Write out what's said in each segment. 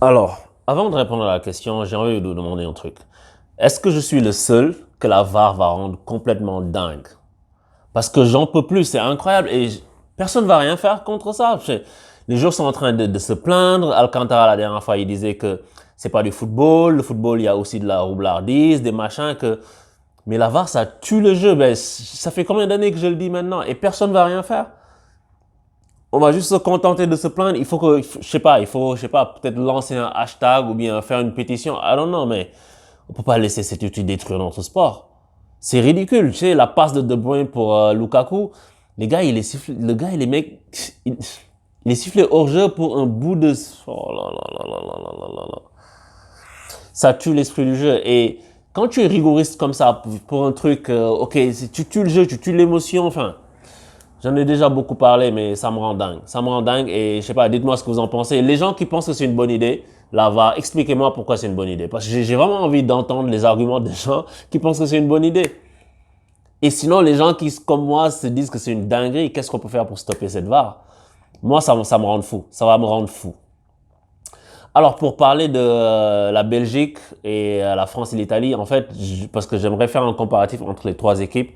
Alors, avant de répondre à la question, j'ai envie de vous demander un truc. Est-ce que je suis le seul que la VAR va rendre complètement dingue? Parce que j'en peux plus, c'est incroyable et personne ne va rien faire contre ça. Les joueurs sont en train de se plaindre. Alcantara, la dernière fois, il disait que c'est pas du football. Le football, il y a aussi de la roublardise, des machins que... Mais la VAR, ça tue le jeu. Ben, ça fait combien d'années que je le dis maintenant et personne ne va rien faire? On va juste se contenter de se plaindre. Il faut que, je sais pas, peut-être lancer un hashtag ou bien faire une pétition. I don't know, mais on peut pas laisser cet outil détruire notre sport. C'est ridicule, tu sais, la passe de De Bruyne pour Lukaku. Les gars, il est sifflé, le gars, il est mec, il, il est sifflé hors jeu pour un bout de, oh là là là là là là là là. Ça tue l'esprit du jeu. Et quand tu es rigoriste comme ça pour un truc, ok, tu tues le jeu, tu tues l'émotion, enfin, j'en ai déjà beaucoup parlé, mais ça me rend dingue. Ça me rend dingue et je sais pas, dites-moi ce que vous en pensez. Les gens qui pensent que c'est une bonne idée, là, expliquez-moi pourquoi c'est une bonne idée. Parce que j'ai vraiment envie d'entendre les arguments des gens qui pensent que c'est une bonne idée. Et sinon, les gens qui, comme moi, se disent que c'est une dinguerie, qu'est-ce qu'on peut faire pour stopper cette VAR? Moi, ça me rend fou. Ça va me rendre fou. Alors, pour parler de la Belgique et la France et l'Italie, en fait, parce que j'aimerais faire un comparatif entre les trois équipes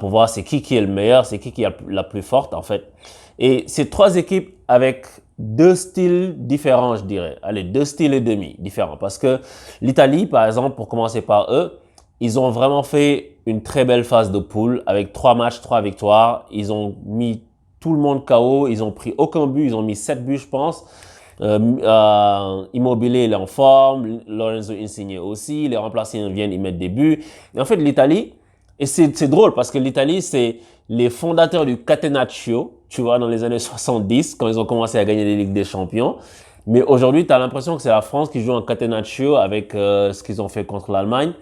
pour voir c'est qui est le meilleur, c'est qui est la plus forte, en fait. Et ces trois équipes avec deux styles différents, je dirais. Allez, deux styles et demi différents. Parce que l'Italie, par exemple, pour commencer par eux, ils ont vraiment fait une très belle phase de poule avec 3 matchs, 3 victoires. Ils ont mis tout le monde KO. Ils ont pris aucun but. Ils ont mis 7 buts, je pense. Immobilier, il est en forme. Lorenzo Insigne aussi. Les remplaçants viennent, ils mettent des buts. Et en fait, l'Italie, et c'est drôle parce que l'Italie, c'est les fondateurs du Catenaccio, tu vois, dans les années 70, quand ils ont commencé à gagner les Ligues des Champions. Mais aujourd'hui, tu as l'impression que c'est la France qui joue en Catenaccio avec ce qu'ils ont fait contre l'Allemagne.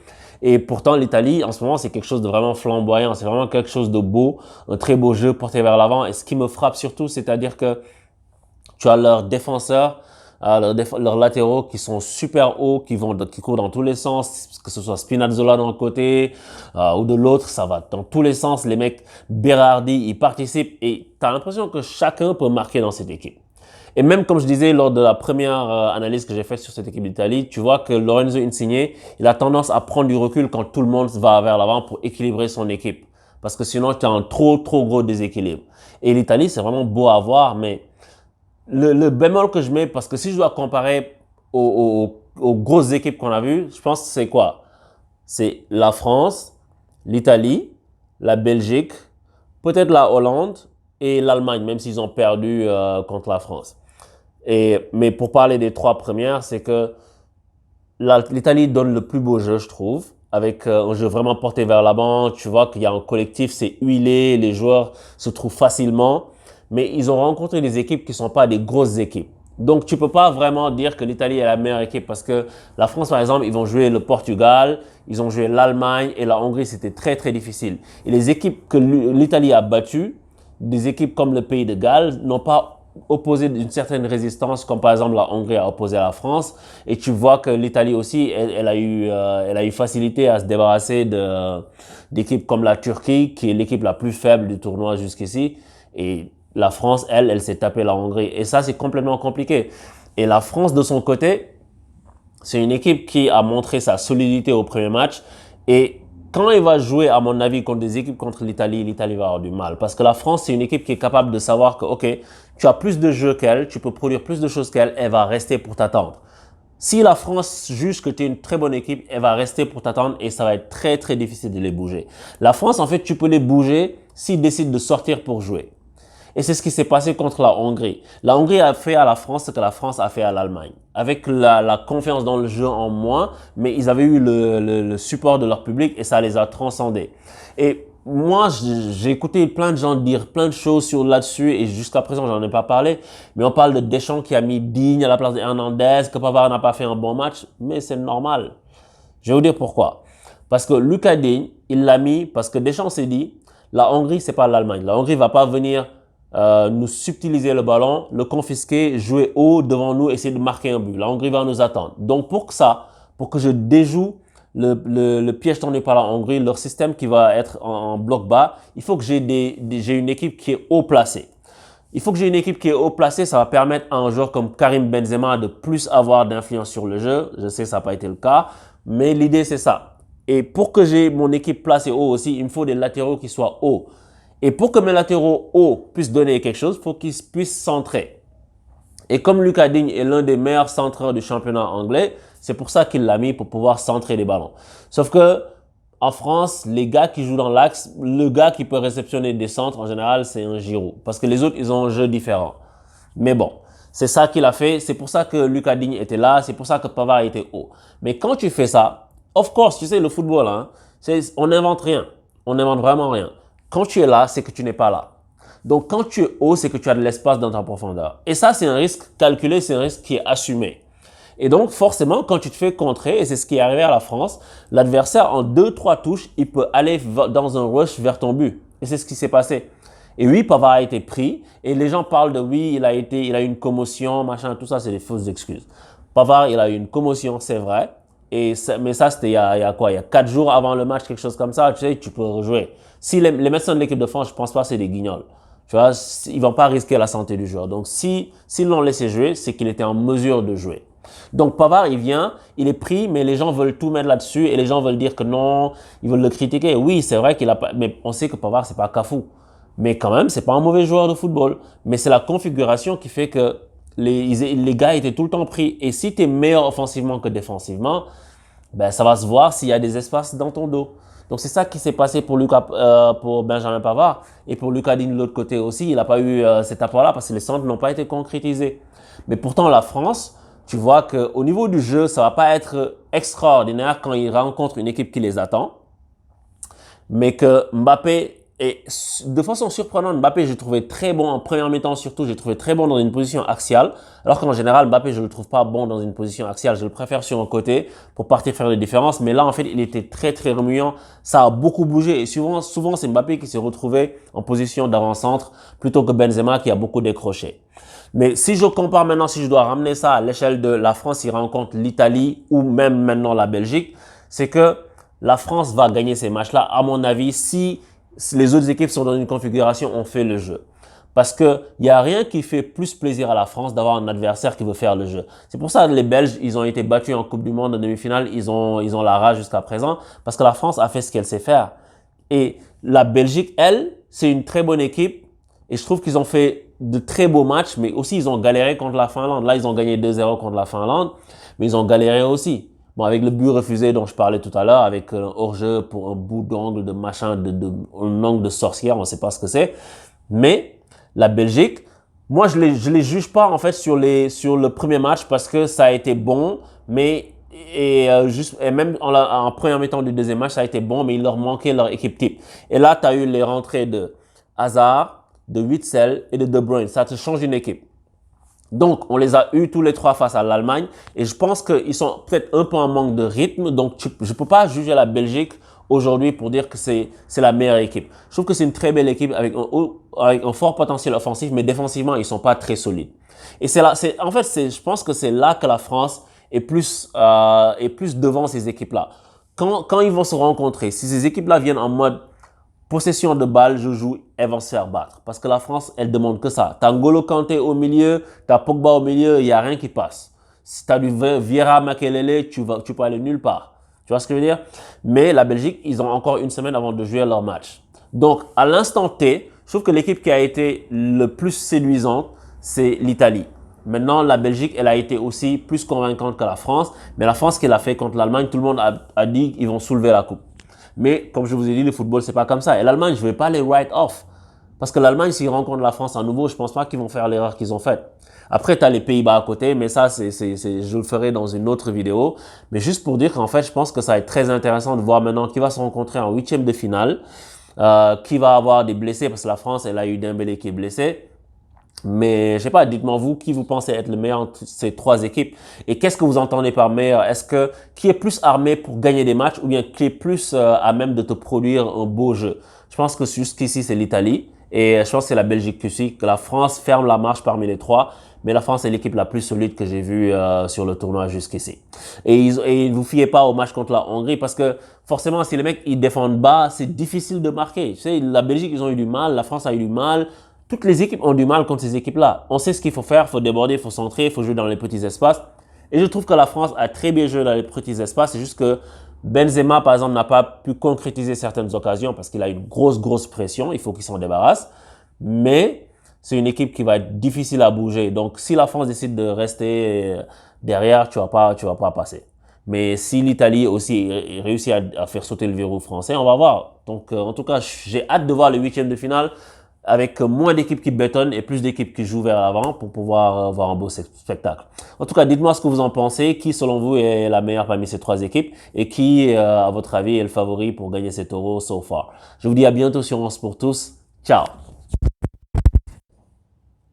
Et pourtant, l'Italie, en ce moment, c'est quelque chose de vraiment flamboyant. C'est vraiment quelque chose de beau, un très beau jeu porté vers l'avant. Et ce qui me frappe surtout, c'est-à-dire que tu as leurs défenseurs, leurs latéraux qui sont super hauts, qui courent dans tous les sens, que ce soit Spinazzola d'un côté ou de l'autre, ça va dans tous les sens. Les mecs, Berardi, ils participent et tu as l'impression que chacun peut marquer dans cette équipe. Et même comme je disais lors de la première analyse que j'ai faite sur cette équipe d'Italie, tu vois que Lorenzo Insigne, il a tendance à prendre du recul quand tout le monde va vers l'avant pour équilibrer son équipe. Parce que sinon, tu as un trop gros déséquilibre. Et l'Italie, c'est vraiment beau à voir, mais le bémol que je mets, parce que si je dois comparer aux grosses équipes qu'on a vues, je pense que c'est quoi? C'est la France, l'Italie, la Belgique, peut-être la Hollande et l'Allemagne, même s'ils ont perdu contre la France. Mais pour parler des trois premières, c'est que l'Italie donne le plus beau jeu, je trouve, avec un jeu vraiment porté vers l'avant. Tu vois qu'il y a un collectif, c'est huilé, les joueurs se trouvent facilement, mais ils ont rencontré des équipes qui ne sont pas des grosses équipes. Donc, tu peux pas vraiment dire que l'Italie est la meilleure équipe parce que la France, par exemple, ils vont jouer le Portugal, ils ont joué l'Allemagne et la Hongrie, c'était très difficile. Et les équipes que l'Italie a battues, des équipes comme le Pays de Galles, n'ont pas opposé une certaine résistance, comme par exemple la Hongrie a opposé à la France. Et tu vois que l'Italie aussi, elle a eu facilité à se débarrasser d'équipes comme la Turquie, qui est l'équipe la plus faible du tournoi jusqu'ici. Et la France, elle s'est tapée la Hongrie. Et ça, c'est complètement compliqué. Et la France, de son côté, c'est une équipe qui a montré sa solidité au premier match. Et quand il va jouer, à mon avis, contre des équipes contre l'Italie, l'Italie va avoir du mal. Parce que la France, c'est une équipe qui est capable de savoir que, OK, tu as plus de jeux qu'elle, tu peux produire plus de choses qu'elle, elle va rester pour t'attendre. Si la France juge que tu es une très bonne équipe, elle va rester pour t'attendre et ça va être très difficile de les bouger. La France, en fait, tu peux les bouger s'ils décident de sortir pour jouer. Et c'est ce qui s'est passé contre la Hongrie. La Hongrie a fait à la France ce que la France a fait à l'Allemagne. Avec la confiance dans le jeu en moins, mais ils avaient eu le support de leur public et ça les a transcendés. Et moi, j'ai écouté plein de gens dire plein de choses sur là-dessus et jusqu'à présent, j'en ai pas parlé. Mais on parle de Deschamps qui a mis Digne à la place de Hernandez, que Pavard n'a pas fait un bon match, mais c'est normal. Je vais vous dire pourquoi. Parce que Lucas Digne, il l'a mis parce que Deschamps s'est dit, la Hongrie, c'est pas l'Allemagne. La Hongrie va pas venir nous subtiliser le ballon, le confisquer, jouer haut devant nous, essayer de marquer un but. La Hongrie va nous attendre. Donc pour que je déjoue le piège tendu par la Hongrie, leur système qui va être en bloc bas, il faut que j'ai une équipe qui est haut placée. Il faut que j'ai une équipe qui est haut placée. Ça va permettre à un joueur comme Karim Benzema de plus avoir d'influence sur le jeu. Je sais que ça n'a pas été le cas, mais l'idée, c'est ça. Et pour que j'ai mon équipe placée haut aussi, il me faut des latéraux qui soient hauts. Et pour que mes latéraux hauts puissent donner quelque chose, il faut qu'ils puissent centrer. Et comme Lucas Digne est l'un des meilleurs centreurs du championnat anglais, c'est pour ça qu'il l'a mis pour pouvoir centrer les ballons. Sauf que en France, les gars qui jouent dans l'axe, le gars qui peut réceptionner des centres, en général, c'est un Giroud. Parce que les autres, ils ont un jeu différent. Mais bon, c'est ça qu'il a fait. C'est pour ça que Lucas Digne était là. C'est pour ça que Pavard était haut. Mais quand tu fais ça, of course, tu sais, le football, hein, on n'invente rien. On n'invente vraiment rien. Quand tu es là, c'est que tu n'es pas là. Donc, quand tu es haut, c'est que tu as de l'espace dans ta profondeur. Et ça, c'est un risque calculé, c'est un risque qui est assumé. Et donc, forcément, quand tu te fais contrer, et c'est ce qui est arrivé à la France, l'adversaire, en 2-3 touches, il peut aller dans un rush vers ton but. Et c'est ce qui s'est passé. Et oui, Pavard a été pris. Et les gens parlent de oui, il a eu une commotion, machin, tout ça, c'est des fausses excuses. Pavard, il a eu une commotion, c'est vrai. Mais ça, c'était il y a quoi? Il y a 4 jours avant le match, quelque chose comme ça. Tu sais, tu peux rejouer. Si les médecins de l'équipe de France, je pense pas que c'est des guignols. Tu vois, ils vont pas risquer la santé du joueur. Donc, s'ils l'ont laissé jouer, c'est qu'il était en mesure de jouer. Donc, Pavard, il vient, il est pris, mais les gens veulent tout mettre là-dessus et les gens veulent dire que non, ils veulent le critiquer. Oui, c'est vrai qu'il a pas, mais on sait que Pavard, c'est pas Cafou. Mais quand même, c'est pas un mauvais joueur de football. Mais c'est la configuration qui fait que les gars étaient tout le temps pris. Et si tu es meilleur offensivement que défensivement, ben, ça va se voir s'il y a des espaces dans ton dos. Donc, c'est ça qui s'est passé pour Benjamin Pavard. Et pour Lucas Digne de l'autre côté aussi, il n'a pas eu cet apport-là parce que les centres n'ont pas été concrétisés. Mais pourtant, la France, tu vois qu'au niveau du jeu, ça va pas être extraordinaire quand ils rencontrent une équipe qui les attend. Mais que Mbappé, et de façon surprenante, Mbappé, j'ai trouvé très bon en première mi-temps surtout, j'ai trouvé très bon dans une position axiale. Alors qu'en général, Mbappé, je le trouve pas bon dans une position axiale. Je le préfère sur un côté pour partir faire des différences. Mais là, en fait, il était très, très remuant. Ça a beaucoup bougé. Et souvent c'est Mbappé qui s'est retrouvé en position d'avant-centre plutôt que Benzema qui a beaucoup décroché. Mais si je compare maintenant, si je dois ramener ça à l'échelle de la France qui rencontre l'Italie ou même maintenant la Belgique, c'est que la France va gagner ces matchs-là, à mon avis, si les autres équipes sont dans une configuration, on fait le jeu. Parce que il y a rien qui fait plus plaisir à la France d'avoir un adversaire qui veut faire le jeu. C'est pour ça que les Belges, ils ont été battus en Coupe du Monde en demi-finale, ils ont la rage jusqu'à présent, parce que la France a fait ce qu'elle sait faire. Et la Belgique, elle, c'est une très bonne équipe, et je trouve qu'ils ont fait de très beaux matchs, mais aussi ils ont galéré contre la Finlande. Là, ils ont gagné 2-0 contre la Finlande, mais ils ont galéré aussi. Bon, avec le but refusé dont je parlais tout à l'heure, avec un hors-jeu pour un bout d'angle de machin, un angle de sorcière, on ne sait pas ce que c'est. Mais la Belgique, moi, je les juge pas en fait sur le premier match parce que ça a été bon, mais et même en première mi-temps du deuxième match, ça a été bon, mais il leur manquait leur équipe type. Et là, tu as eu les rentrées de Hazard, de Witsel et de Bruyne. Ça te change une équipe. Donc, on les a eus tous les trois face à l'Allemagne et je pense qu'ils sont peut-être un peu en manque de rythme. Donc, je ne peux pas juger la Belgique aujourd'hui pour dire que c'est la meilleure équipe. Je trouve que c'est une très belle équipe avec un fort potentiel offensif, mais défensivement, ils sont pas très solides. Et je pense que c'est là que la France est plus devant ces équipes-là. Quand ils vont se rencontrer, si ces équipes-là viennent en mode possession de balle, je joue, elles vont se faire battre. Parce que la France, elle demande que ça. T'as N'Golo Kanté au milieu, t'as Pogba au milieu, il n'y a rien qui passe. Si t'as du Vieira Makelele, tu peux aller nulle part. Tu vois ce que je veux dire? Mais la Belgique, ils ont encore une semaine avant de jouer leur match. Donc, à l'instant T, je trouve que l'équipe qui a été le plus séduisante, c'est l'Italie. Maintenant, la Belgique, elle a été aussi plus convaincante que la France. Mais la France, qu'elle a fait contre l'Allemagne, tout le monde a dit qu'ils vont soulever la coupe. Mais comme je vous ai dit, le football, c'est pas comme ça. Et l'Allemagne, je ne vais pas les write off. Parce que l'Allemagne, s'ils rencontrent la France à nouveau, je pense pas qu'ils vont faire l'erreur qu'ils ont faite. Après, tu as les Pays-Bas à côté, mais ça, je le ferai dans une autre vidéo. Mais juste pour dire qu'en fait, je pense que ça va être très intéressant de voir maintenant qui va se rencontrer en huitième de finale, qui va avoir des blessés, parce que la France, elle a eu Dembélé qui est blessé. Mais je sais pas, dites-moi vous qui vous pensez être le meilleur entre ces trois équipes et qu'est-ce que vous entendez par meilleur? Qui est plus armé pour gagner des matchs ou bien qui est plus à même de te produire un beau jeu? Je pense que jusqu'ici c'est l'Italie et je pense que c'est la Belgique aussi, que la France ferme la marche parmi les trois, mais la France est l'équipe la plus solide que j'ai vue sur le tournoi jusqu'ici. Et vous fiez pas au match contre la Hongrie parce que forcément si les mecs ils défendent bas, c'est difficile de marquer. Tu sais, la Belgique ils ont eu du mal, la France a eu du mal. toutes les équipes ont du mal contre ces équipes-là. On sait ce qu'il faut faire, il faut déborder, il faut centrer, il faut jouer dans les petits espaces. Et je trouve que la France a très bien joué dans les petits espaces. C'est juste que Benzema, par exemple, n'a pas pu concrétiser certaines occasions parce qu'il a une grosse pression. Il faut qu'il s'en débarrasse. Mais c'est une équipe qui va être difficile à bouger. Donc, si la France décide de rester derrière, tu vas pas passer. Mais si l'Italie aussi réussit à faire sauter le verrou français, on va voir. Donc, en tout cas, j'ai hâte de voir le huitième de finale avec moins d'équipes qui bétonnent et plus d'équipes qui jouent vers l'avant pour pouvoir avoir un beau spectacle. En tout cas, dites-moi ce que vous en pensez. Qui, selon vous, est la meilleure parmi ces trois équipes et qui, à votre avis, est le favori pour gagner cet Euro so far? Je vous dis à bientôt sur On pour tous. Ciao!